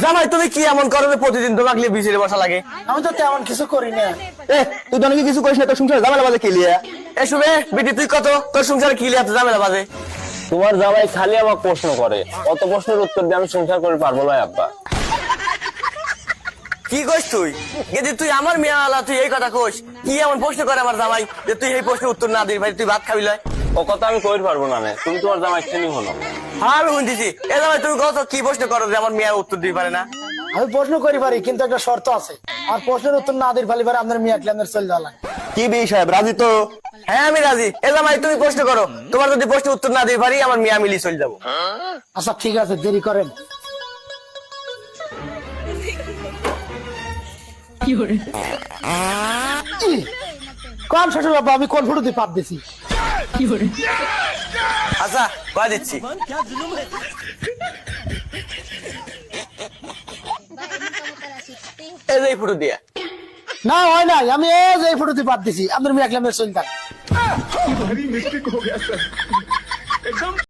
জামাই তুমি কি এমন করো যে প্রতিদিন তোমাকে বিছিয়ে বসা লাগে? আমি তো তেমন কিছু করি না। তুই তো নাকি কিছু করিস না, তোর সংসারে ঝামেলা বাজে কি লিয়া? শুভে বিটি তুই কত তোর সংসারে কি লিয়া ঝামেলা বাজে? তোমার জামাই খালি আমাকে প্রশ্ন করে, অত প্রশ্নের উত্তর দিয়ে আমি সংসার করে পারবো না আব্বা। কি কইস তুই? যদি তুই আমার মেয়ে আলা তুই এই কথা কইস, কি এমন প্রশ্ন করে আমার জামাই যে তুই এই প্রশ্নের উত্তর না দিস? ভাই তুই ভাত খাবি লয়? ও কথা আমি কইতে পারবো না, তুমি তোমার জামাই চিনি হলো। হ্যাঁ আমি শুনতেছি। এ জামাই তুমি কত কি প্রশ্ন করো যে আমার মেয়ে উত্তর দিতে পারে না? আমি প্রশ্ন করি পারি, কিন্তু একটা শর্ত আছে। আর প্রশ্নের উত্তর না দিতে পারলে পারে আপনার মেয়ে ক্লানের চলে যাওয়া লাগে। কি বিয়ে সাহেব রাজি তো? হ্যাঁ আমি রাজি। এ জামাই তুমি প্রশ্ন করো, তোমার যদি প্রশ্নের উত্তর না দিতে পারি আমার মেয়ে মিলি চলে যাবো। আচ্ছা ঠিক আছে, দেরি করেন। কোন শ্বশুর বাবা, আমি কোন ফটোতে পাপ দিছি? আচ্ছা কয়ে দিচ্ছি। এই যে এই ফটো দিয়া। না হয় নাই, আমি এই যে এই ফটোতে পাপ দিছি। আপনার মেয়ে ক্লানের চলে যান।